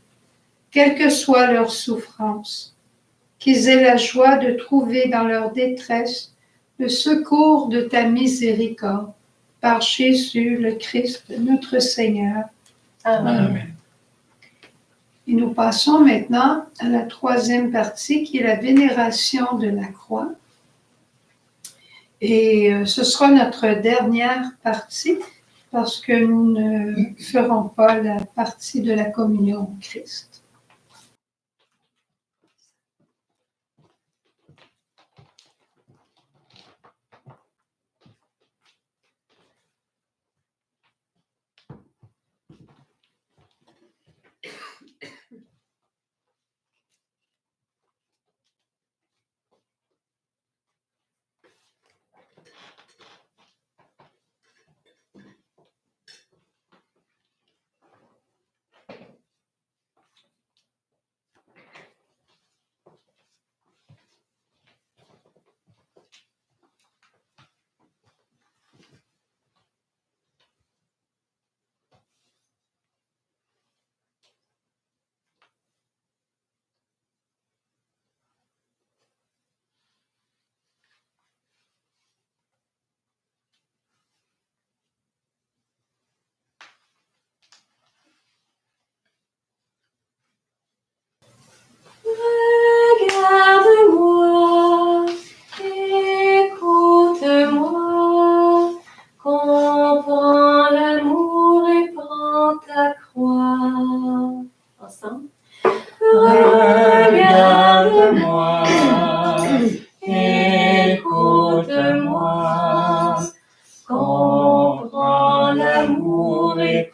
quelle que soit leur souffrance, qu'ils aient la joie de trouver dans leur détresse le secours de ta miséricorde, par Jésus le Christ notre Seigneur. Amen. Amen. Et nous passons maintenant à la troisième partie qui est la vénération de la croix. Et ce sera notre dernière partie parce que nous ne ferons pas la partie de la communion au Christ.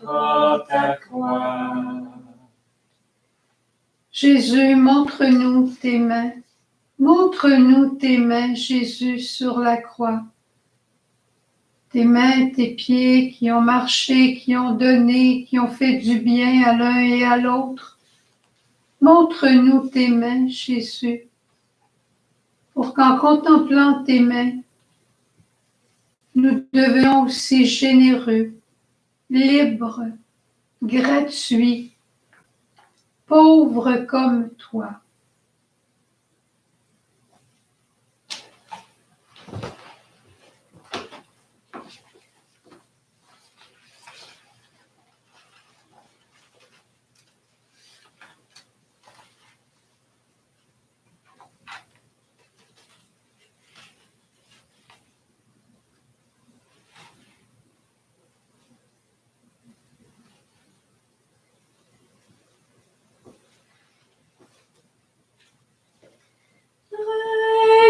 prends ta croix. Jésus, montre-nous tes mains. Montre-nous tes mains, Jésus, sur la croix. Tes mains, tes pieds qui ont marché, qui ont donné, qui ont fait du bien à l'un et à l'autre. Montre-nous tes mains, Jésus, pour qu'en contemplant tes mains, nous devenions aussi généreux, libres, gratuits, pauvres comme toi.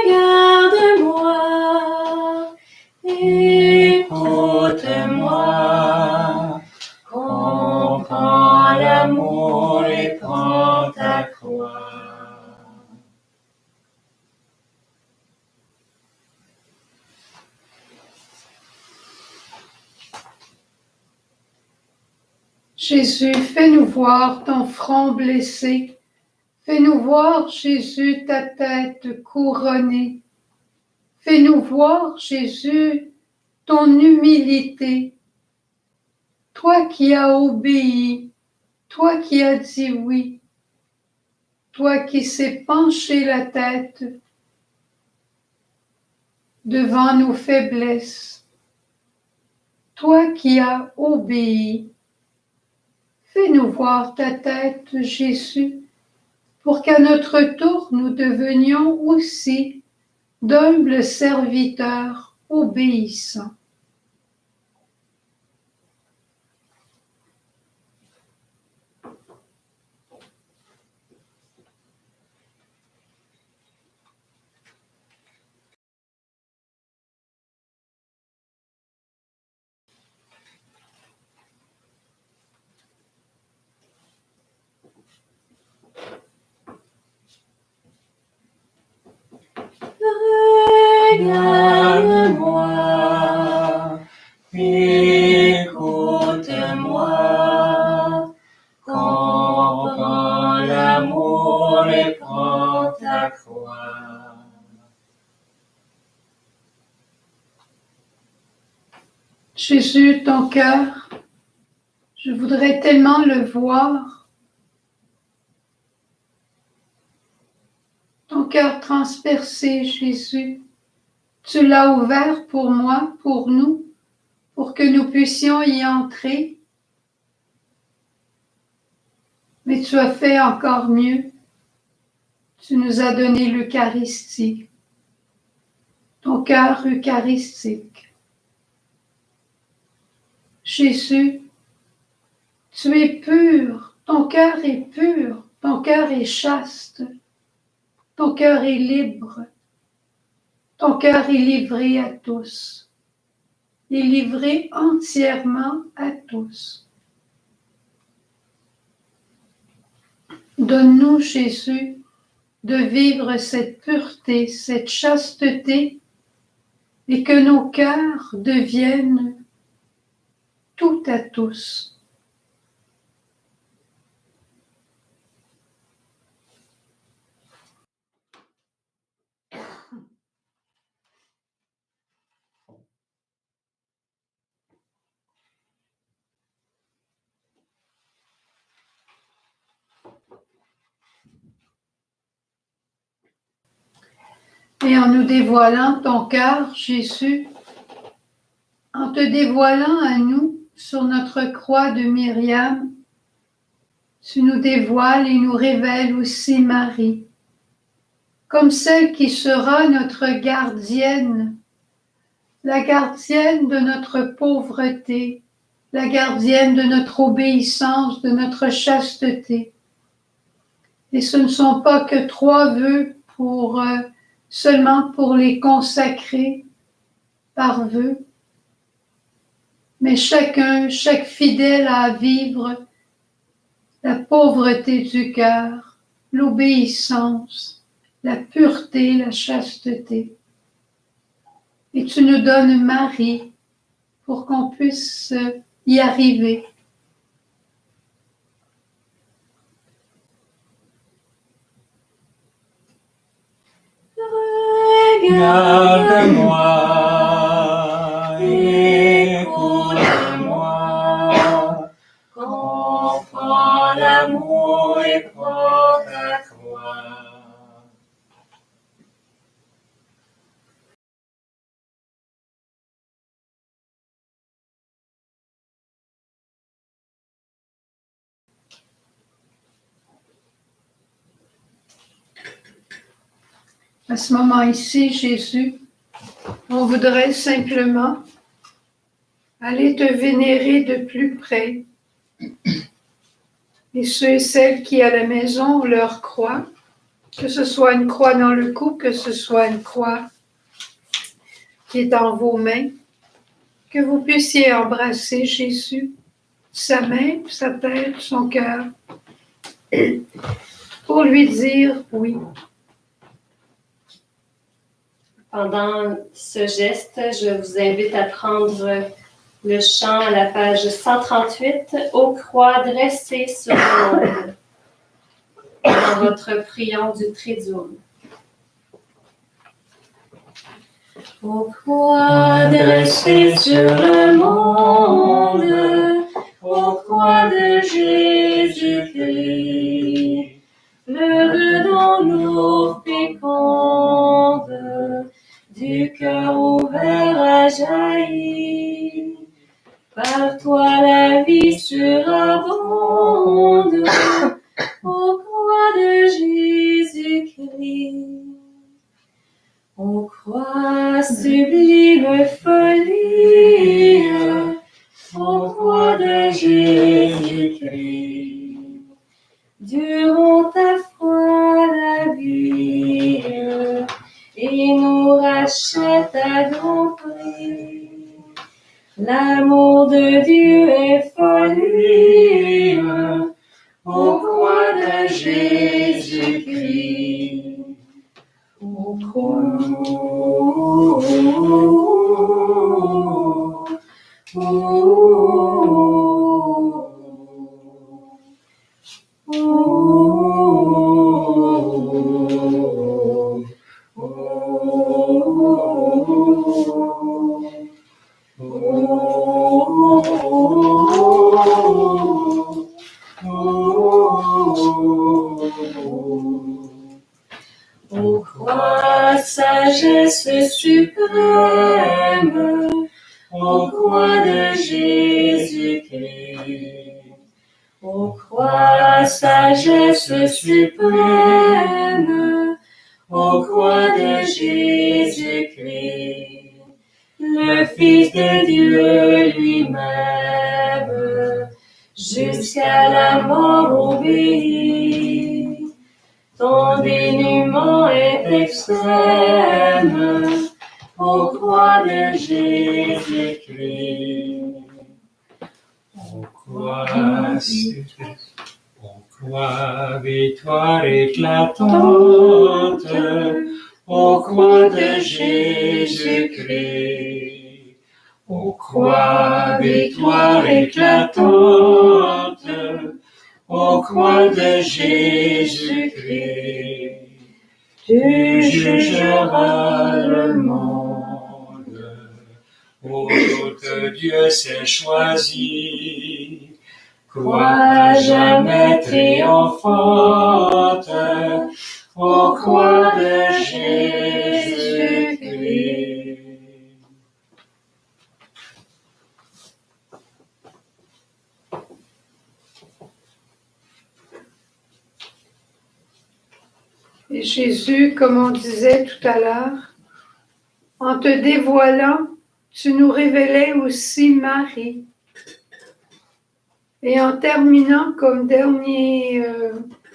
Regarde-moi, Écoute-moi, comprends l'amour et prends ta croix. Jésus, fais-nous voir ton front blessé. Fais-nous voir, Jésus, ta tête couronnée. Fais-nous voir, Jésus, ton humilité. Toi qui as obéi, toi qui as dit oui, toi qui sais pencher la tête devant nos faiblesses, toi qui as obéi. Fais-nous voir ta tête, Jésus, pour qu'à notre tour nous devenions aussi d'humbles serviteurs obéissants. Regarde-moi, écoute-moi, comprends l'amour et prends ta croix. Jésus, ton cœur, je voudrais tellement le voir. Ton cœur transpercé, Jésus. Tu l'as ouvert pour moi, pour nous, pour que nous puissions y entrer. Mais tu as fait encore mieux. Tu nous as donné l'Eucharistie, ton cœur eucharistique. Jésus, tu es pur, ton cœur est pur, ton cœur est chaste, ton cœur est libre, ton cœur est livré à tous, est livré entièrement à tous. Donne-nous, Jésus, de vivre cette pureté, cette chasteté, et que nos cœurs deviennent tout à tous. Et en nous dévoilant ton cœur, Jésus, en te dévoilant à nous sur notre croix de Myriam, tu nous dévoiles et nous révèles aussi Marie, comme celle qui sera notre gardienne, la gardienne de notre pauvreté, la gardienne de notre obéissance, de notre chasteté. Et ce ne sont pas que 3 vœux seulement pour les consacrer par vœu, mais chaque fidèle a à vivre la pauvreté du cœur, l'obéissance, la pureté, la chasteté. Et tu nous donnes Marie pour qu'on puisse y arriver. Regarde-moi, écoute-moi, comprends l'amour et prends ta croix. À ce moment ici, Jésus, on voudrait simplement aller te vénérer de plus près. Et ceux et celles qui à la maison ont leur croix, que ce soit une croix dans le cou, que ce soit une croix qui est dans vos mains, que vous puissiez embrasser Jésus, sa main, sa tête, son cœur, pour lui dire oui. Pendant ce geste, je vous invite à prendre le chant à la page 138, « Ô croix dressée sur le monde », dans votre priant du Triduum. Ô croix dressée sur le monde, ô croix de Jésus-Christ, le don nous féconde, du cœur ouvert à jaillir. Par toi la vie surabonde, ô croix de Jésus-Christ. Ô croix sublime folie, ô croix de Jésus-Christ. Durons ta foi la vie, et nous rachète à grand prix. L'amour de Dieu est folie, ô croix de Jésus-Christ. Ô croix, ô croix, sagesse suprême, ô croix de Jésus-Christ. Ô croix, sagesse suprême, ô croix de Jésus-Christ. Le Fils de Dieu lui-même, jusqu'à la mort obéit. Ton dénuement est extrême, ô croix de Jésus-Christ. Ô croix, victoire éclatante, ô croix de Jésus-Christ. Ô croix, victoire éclatante, ô croix de Jésus-Christ. Tu jugeras le monde, ô que Dieu s'est choisi. Croix jamais triomphante, ô croix de Jésus-Christ. Et Jésus, comme on disait tout à l'heure, en te dévoilant, tu nous révélais aussi Marie. Et en terminant comme dernier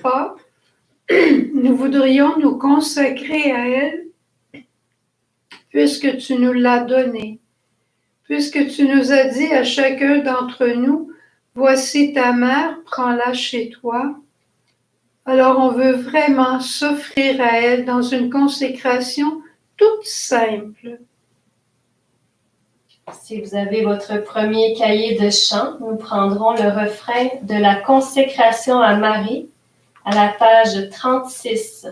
pas, nous voudrions nous consacrer à elle, puisque tu nous l'as donnée. Puisque tu nous as dit à chacun d'entre nous, voici ta mère, prends-la chez toi. Alors on veut vraiment s'offrir à elle dans une consécration toute simple. Si vous avez votre premier cahier de chant, nous prendrons le refrain de la consécration à Marie à la page 36.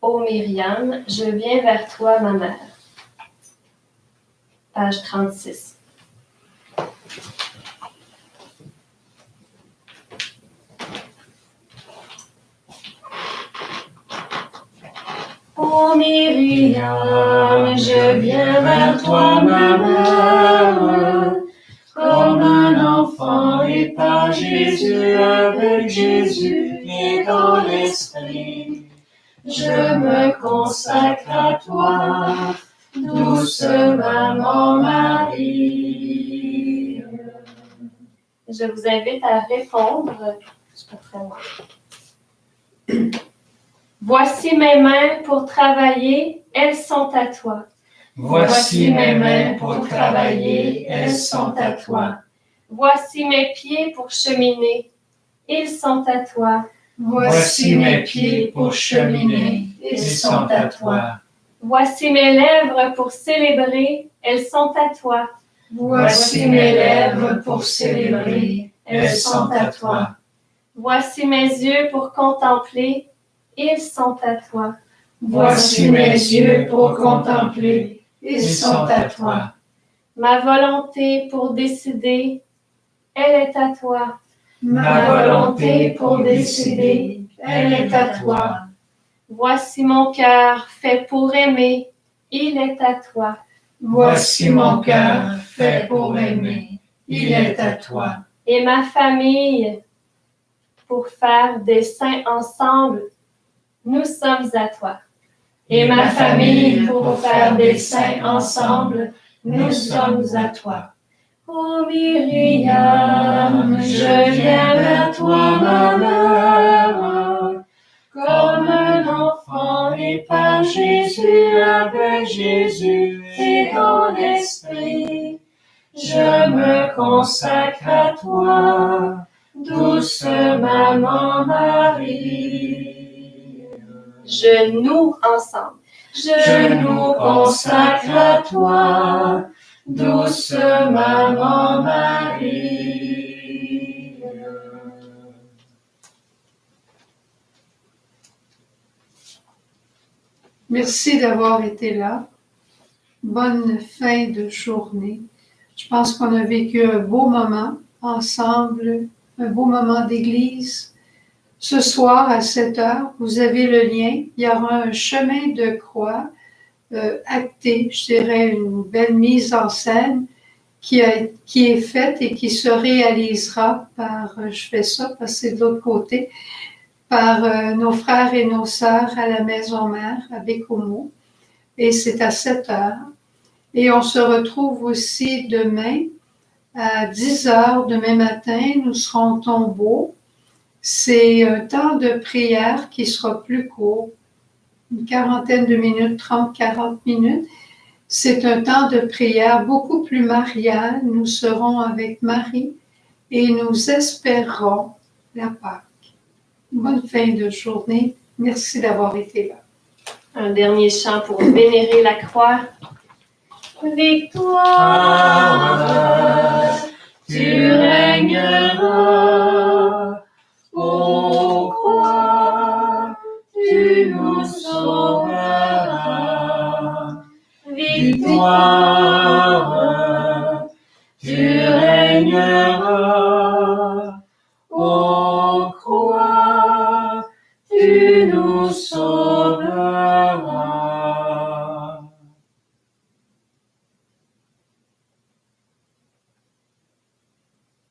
Ô Myriam, je viens vers toi, ma mère. Page 36. Ô Myriam, je viens vers toi, ma mère, comme un enfant et par Jésus, avec Jésus et dans l'esprit. Je me consacre à toi, douce maman Marie. Je vous invite à répondre. Voici mes mains pour travailler, elles sont à toi. Voici mes mains pour travailler, elles sont à toi. Voici mes pieds pour cheminer, ils sont à toi. Voici mes pieds pour cheminer, ils sont à toi. Voici mes lèvres pour célébrer, elles sont à toi. Voici mes lèvres pour célébrer, elles sont à toi. Voici mes yeux pour contempler, ils sont à toi. Voici mes yeux pour contempler, ils sont à toi. Ma volonté pour décider, elle est à toi. Ma volonté pour décider, elle est à toi. Voici mon cœur fait pour aimer, il est à toi. Voici mon cœur fait pour aimer, il est à toi. Et ma famille pour faire des saints ensemble, nous sommes à toi. Et ma famille pour faire des saints ensemble, nous sommes à toi. Ô Myriam, je viens vers toi, ma mère, Comme un enfant et par Jésus, avec Jésus et dans l'esprit, je me consacre à toi, douce maman Marie. Genoux ensemble. Je nous consacre à toi, douce maman Marie. Merci d'avoir été là. Bonne fin de journée. Je pense qu'on a vécu un beau moment ensemble, un beau moment d'église. Ce soir à 7 heures, vous avez le lien. Il y aura un chemin de croix acté, je dirais une belle mise en scène qui est faite et qui se réalisera par, je fais ça parce que c'est de l'autre côté, par nos frères et nos sœurs à la Maison Mère à Bécomo. Et c'est à 7 heures. Et on se retrouve aussi demain à 10 heures, demain matin, nous serons au tombeau. C'est un temps de prière qui sera plus court, une quarantaine de minutes, 30-40 minutes. C'est un temps de prière beaucoup plus marial. Nous serons avec Marie et nous espérons la Pâque. Bonne fin de journée. Merci d'avoir été là. Un dernier chant pour vénérer la croix. Victoire, Tu régneras, ô croix, tu nous sauveras. Victoire, tu régneras, ô croix, tu nous sauveras.